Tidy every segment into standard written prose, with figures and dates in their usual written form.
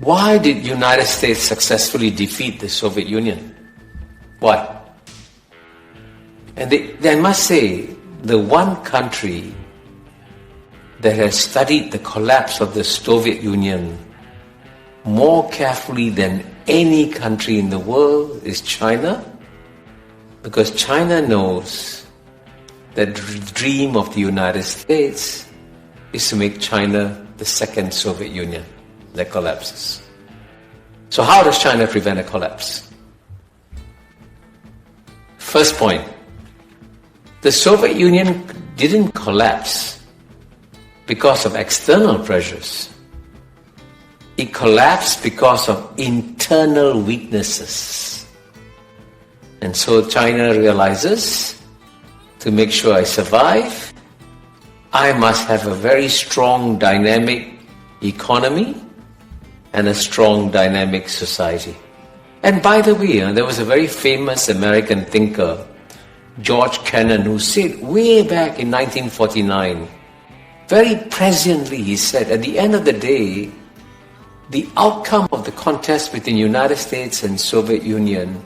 Why did United States successfully defeat the Soviet Union? Why? And I must say, the one country that has studied the collapse of the Soviet Union more carefully than any country in the world is China, because China knows that the dream of the United States is to make China the second Soviet Union that collapses. So how does China prevent a collapse? First point, the Soviet Union didn't collapse because of external pressures. It collapsed because of internal weaknesses. And so China realizes, to make sure I survive, I must have a very strong, dynamic economy and a strong, dynamic society. And by the way, there was a very famous American thinker, George Kennan, who said way back in 1949, very presciently he said, at the end of the day, the outcome of the contest between the United States and Soviet Union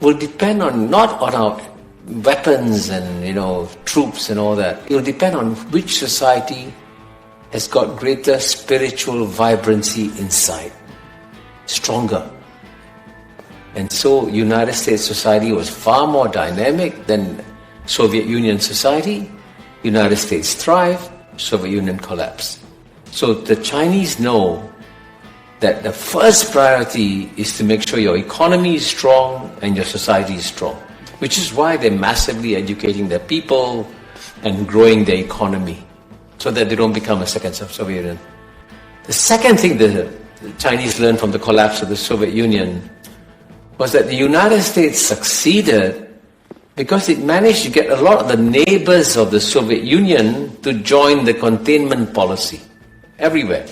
will depend not on our weapons and troops and all that. It will depend on which society has got greater spiritual vibrancy inside, stronger. And so United States society was far more dynamic than Soviet Union society. United States thrived, Soviet Union collapsed. So the Chinese know that the first priority is to make sure your economy is strong and your society is strong, which is why they're massively educating their people and growing their economy so that they don't become a second Soviet Union. The second thing the Chinese learned from the collapse of the Soviet Union was that the United States succeeded because it managed to get a lot of the neighbors of the Soviet Union to join the containment policy everywhere.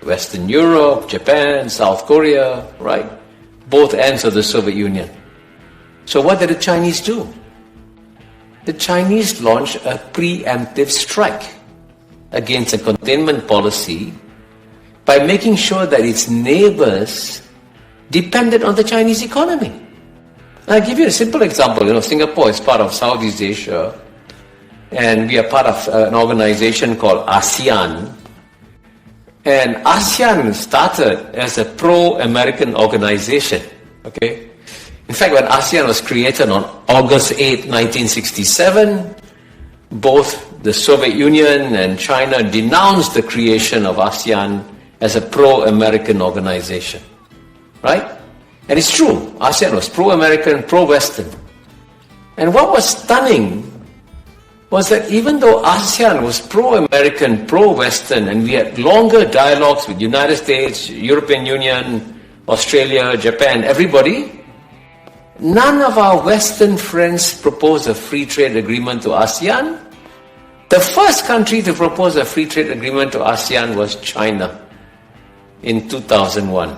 Western Europe, Japan, South Korea, right? Both ends of the Soviet Union. So what did the Chinese do? The Chinese launched a preemptive strike against a containment policy by making sure that its neighbors depended on the Chinese economy. I'll give you a simple example. Singapore is part of Southeast Asia, and we are part of an organization called ASEAN. And ASEAN started as a pro-American organization, okay? In fact, when ASEAN was created on August 8, 1967, both the Soviet Union and China denounced the creation of ASEAN as a pro-American organization, right? And it's true, ASEAN was pro-American, pro-Western. And what was stunning was that even though ASEAN was pro-American, pro-Western, and we had longer dialogues with United States, European Union, Australia, Japan, everybody, none of our Western friends proposed a free trade agreement to ASEAN. The first country to propose a free trade agreement to ASEAN was China in 2001.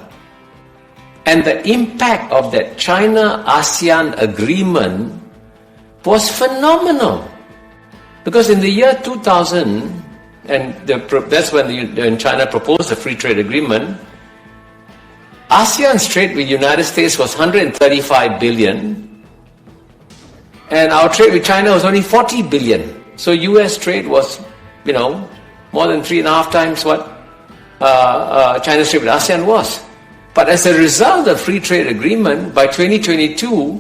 And the impact of that China-ASEAN agreement was phenomenal. Because in the year 2000, and that's when China proposed the free trade agreement, ASEAN's trade with the United States was 135 billion, and our trade with China was only 40 billion. So US trade was, more than 3.5 times what China's trade with ASEAN was. But as a result of the free trade agreement, by 2022,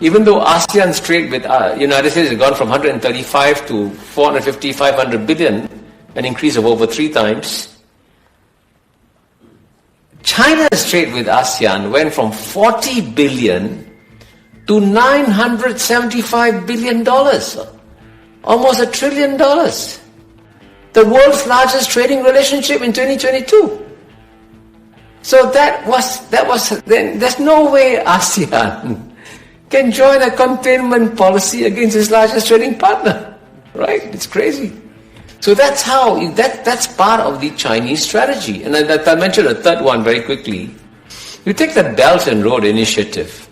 even though ASEAN's trade with United States has gone from 135 to 450, 500 billion, an increase of over 3 times, China's trade with ASEAN went from 40 billion to $975 billion, almost $1 trillion. The world's largest trading relationship in 2022. So there's no way ASEAN can join a containment policy against its largest trading partner, right? It's crazy. So that's part of the Chinese strategy. And I mentioned a third one very quickly. You take the Belt and Road Initiative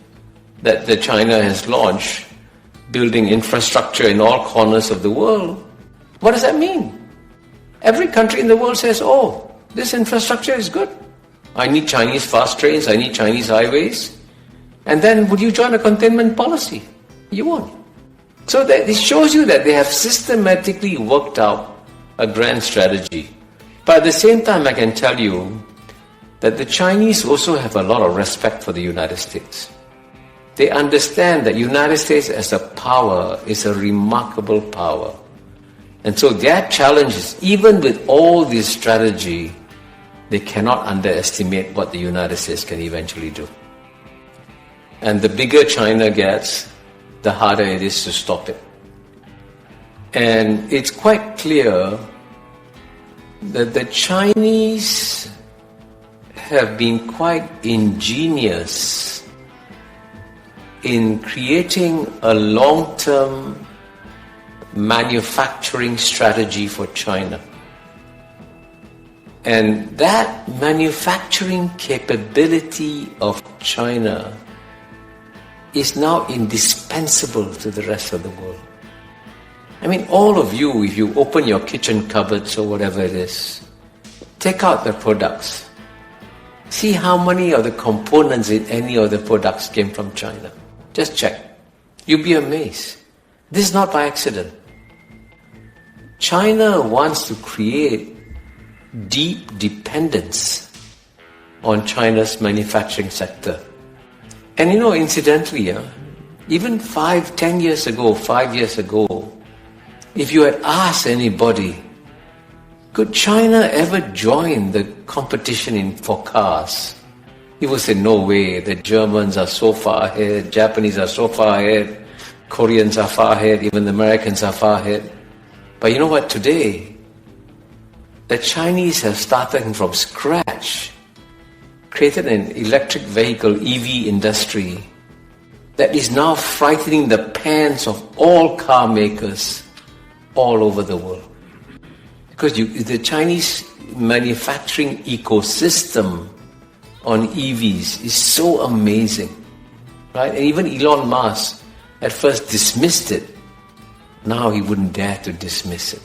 that China has launched, building infrastructure in all corners of the world. What does that mean? Every country in the world says, oh, this infrastructure is good. I need Chinese fast trains, I need Chinese highways. And then would you join a containment policy? You won't. So that it shows you that they have systematically worked out a grand strategy. But at the same time, I can tell you that the Chinese also have a lot of respect for the United States. They understand that United States as a power is a remarkable power. And so their challenge is, even with all this strategy, they cannot underestimate what the United States can eventually do. And the bigger China gets, the harder it is to stop it. And it's quite clear that the Chinese have been quite ingenious in creating a long-term manufacturing strategy for China. And that manufacturing capability of China is now indispensable to the rest of the world. I mean, all of you, if you open your kitchen cupboards or whatever it is, take out the products. See how many of the components in any of the products came from China. Just check. You'll be amazed. This is not by accident. China wants to create deep dependence on China's manufacturing sector. And you know, incidentally, even 5 years ago, if you had asked anybody, could China ever join the competition for cars? He would say, no way, the Germans are so far ahead, Japanese are so far ahead, Koreans are far ahead, even the Americans are far ahead. But you know what, today, the Chinese have started from scratch, created an electric vehicle, EV industry, that is now frightening the pants of all car makers all over the world. Because the Chinese manufacturing ecosystem on EVs is so amazing, right? And even Elon Musk at first dismissed it. Now he wouldn't dare to dismiss it.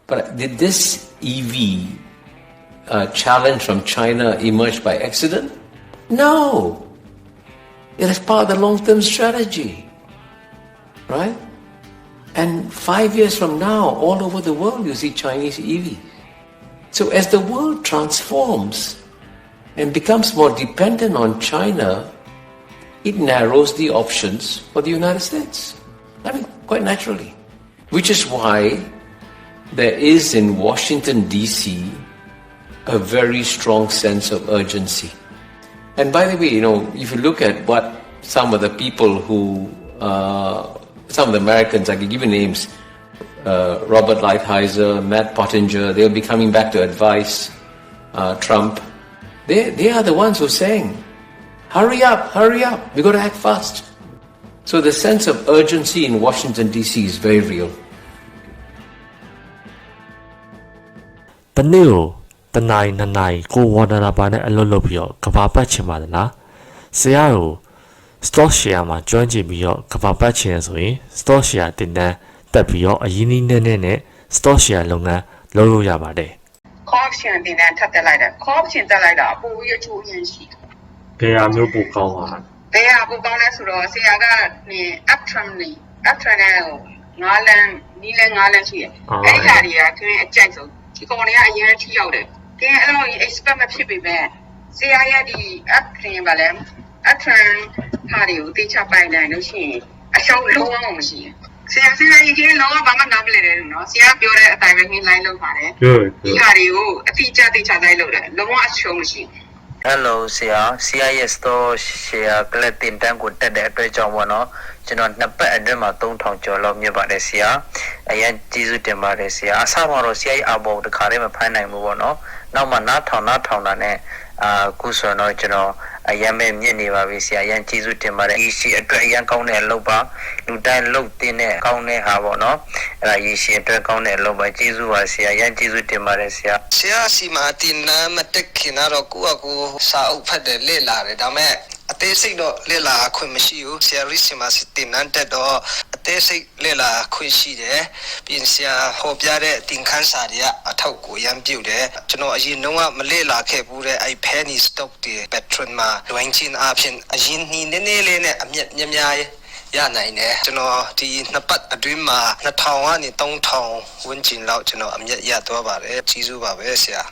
But did this EV challenge from China emerge by accident? No. It is part of the long-term strategy, right? And 5 years from now, all over the world, you see Chinese EVs. So as the world transforms and becomes more dependent on China, it narrows the options for the United States. I mean, quite naturally. Which is why there is in Washington, D.C., a very strong sense of urgency. And by the way, you know, if you look at what some of the people who, some of the Americans, I can give you names, Robert Lighthizer, Matt Pottinger, they'll be coming back to advise Trump. They are the ones who are saying, hurry up, we've got to act fast. So the sense of urgency in Washington, D.C. is very real. Tanai nanai ko wadana bane alolopio kavapa chimadana. Searo stock share ma join jibio kavapa chin so stock share dinna tapio a yini nene stock share longa lolo yabade. Corruption dinna tatalaida. Corruption talaida po yo chu yin shi. Kaya myo po kawa. Kaya po kawa la suro siyaga ni uptrend na ngalan nile ngalan shi. Ai kariya twin ajai so. ဒီကောင်တွေကအရင်ထိရောက်တယ်။ကဲအဲ့လို expect မဖြစ်ပေမဲ့ဆရာရဲ့ဒီ app တင်ပါလဲ app ဟာတွေကိုသိချပိုင်နိုင်လို့ရှိရင်အရှုံးလုံးဝမရှိဘူး။ဆရာကြီးကလုံးဝဘာမှနားမလည်တယ်နော်။ဆရာပြောတဲ့အတိုင်းပဲဟင်းလိုက်လုပ်ပါတယ်။ဒီဟာတွေကိုအတိအကျသိချလိုက်လုပ်တယ်။လုံးဝအရှုံးမရှိဘူး။ Hello ဆရာ CIS store share ကလည်းတင်တန်းကိုတက်တဲ့အတွက်ကြောင့်ပေါ့နော်ကျွန်တော်နှစ်ပတ်အတွင်းမှာ3000ကျော်လောက်မြတ်ပါတယ်ဆရာအရင်ကျေးဇူးတင်ပါတယ်ဆရာအစမှာတော့ဆရာကြီးအဘောတခါတည်းမဖိုင်းနိုင်ဘူးပေါ့နော်နောက်မှနားထောင်တာနဲ့ခုဆိုတော့ကျွန်တော်အရင်ပဲမြင့်နေပါပြီဆရာအရင်ကျေးဇူးတင်ပါတယ်ဒီရှိအတွက်အရင်ကောင်းတဲ့အလုပ်ပါလူတိုင်းလုပ်တင်တဲ့ကောင်းတဲ့ဟာပေါ့နော်အဲ့ဒါရေရှိအတွက်ကောင်းတဲ့အလုပ်ပါကျေးဇူးပါဆရာအရင်ကျေးဇူးတင်ပါတယ်ဆရာဆရာစီမာတင်နာမတက်ခင်တော့ကိုယ့်အကူစာအုပ်ဖတ်တယ်လေ့လာတယ်ဒါမဲ့ အသေးစိတ်တော့လေ့လာခွင့်မရှိဘူးဆရာရစ်စီမှာတင်နန်းတက်တော့အသေးစိတ်လေ့လာခွင့်ရှိတယ်ပြင်ဆရာဟောပြတဲ့တင်ခန်းစာတွေကအထောက်ကိုရမ်းပြုတ်တယ်ကျွန်တော်အရင်တော့မလေ့လာခဲ့ဘူးတဲ့အဲ့ penny stock တွေ patron မှာလွှမ်းချင်းအဖြစ်အရင်နီနည်းနည်းလေးနဲ့အမြတ်များရနိုင်တယ်ကျွန်တော်ဒီနှစ်ပတ်အတွင်းမှာ2000ကနေ3000ဝန်းကျင်လောက်ကျွန်တော်အမြတ်ရသွားပါတယ်ကြီးစုပါပဲဆရာ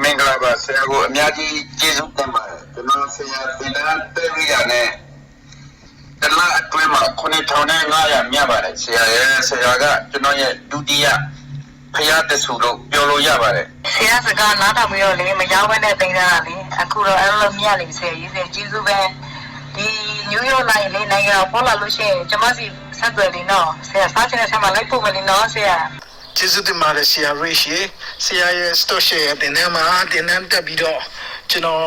မင်္ဂလာပါဆရာကိုအများကြီးကျေးဇူးတင်ပါတယ်ကျွန်တော်ဆရာတင်တဲ့ရနဲ့တလားအတွင်းမှာ9500မြတ်ပါတယ်ဆရာရဲ့ဆရာကကျွန်တော်ရဲ့ဒုတိယဖျားတဆူလို့ပြောလို့ရပါတယ်ဆရာစကားနားထောင်ပြီးတော့လေမရောက်ဘဲနဲ့တင်တာလေအခုတော့အဲ့လိုမြတ်နေဆရာကြီးကျေးဇူးပဲဒီနယူးယောက်လိုက်လေနိုင်ငံပေါ်လာလို့ရှိရင်ကျွန်မစီဆက်သွယ်နေတော့ဆရာစားချင်တဲ့ဆက်မှာလိုက်ပို့မယ်နော်ဆရာကျေးဇူးတင်ပါတယ်ဆရာရရှိဆရာရဲ့ stock share တင်နေမှာတင်နေတက်ပြီးတော့ကျွန်တော်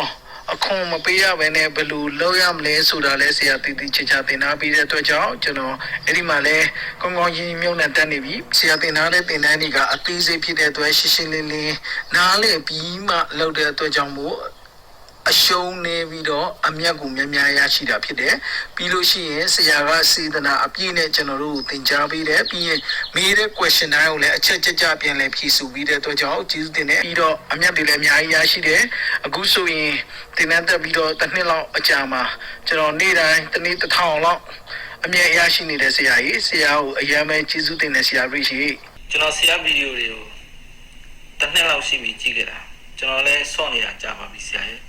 အခုမပေးရဘဲနဲ့ဘယ်လိုလုပ်ရမလဲဆိုတာလဲဆရာတည်တည်ချာချာတင်ထားပြီးတဲ့အတွက်ကြောင့်ကျွန်တော်အဲ့ဒီမှာလဲကောင်းကောင်းကြီးမြုံနဲ့တက်နေပြီဆရာတင်ထားတဲ့တင်တန်းတွေကအသေးစိတ်ဖြစ်တဲ့အတွက်ရှင်းရှင်းလင်းလင်းနားလည်ပြီးမှလုပ်တဲ့အတွက်ကြောင့်မို့အရှုံးနေပြီးတော့အမြတ်ကိုများများရရှိတာဖြစ်တယ်ပြီးလို့ရှိရင်ဆရာကစေတနာအပြည့်နဲ့ကျွန်တော်တို့သင်ကြားပေးတယ်ပြီးရင်မေးတဲ့ question တိုင်းကိုလည်းအချက်ကြပြန်လဲဖြေဆိုပြီးတဲ့အတွက်ကြောင့်ကျေးဇူးတင်တယ်ပြီးတော့အမြတ်တွေလည်းအများကြီးရရှိတယ်အခုဆိုရင်သင်တန်းတက်ပြီးတော့တစ်နှစ်လောက်အကြာမှာကျွန်တော်နေ့တိုင်းတစ်နေ့1000လောက်အမြတ်ရရှိနေတဲ့ဆရာကြီးဆရာကိုအရင်ပဲကျေးဇူးတင်တယ်ဆရာရိရှိကျွန်တော်ဆရာဗီဒီယိုတွေကိုတစ်နှစ်လောက်ရှိပြီကြည့်ခဲ့တာကျွန်တော်လည်းစောင့်နေတာကြာပါပြီဆရာရဲ့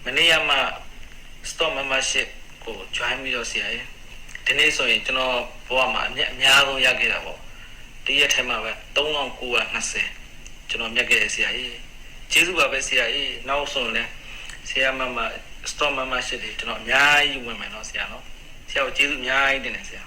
မနေ့ကမှ store membership ကို join ပြီးတော့ဆရာရဲ့ဒီနေ့ဆိုရင်ကျွန်တော်ဘဝမှာအများဆုံးရခဲ့တာပေါ့ဒီရက်ထဲမှာပဲ3920ကျွန်တော်မြတ်ခဲ့ရဆရာကြီးကျေးဇူးပါပဲဆရာကြီးနောက်ဆိုရင်လည်းဆရာမမ store membership တွေကျွန်တော်အများကြီးဝင်မယ်နော်ဆရာနော်ဆရာကိုကျေးဇူးအများကြီးတင်တယ်ဆရာ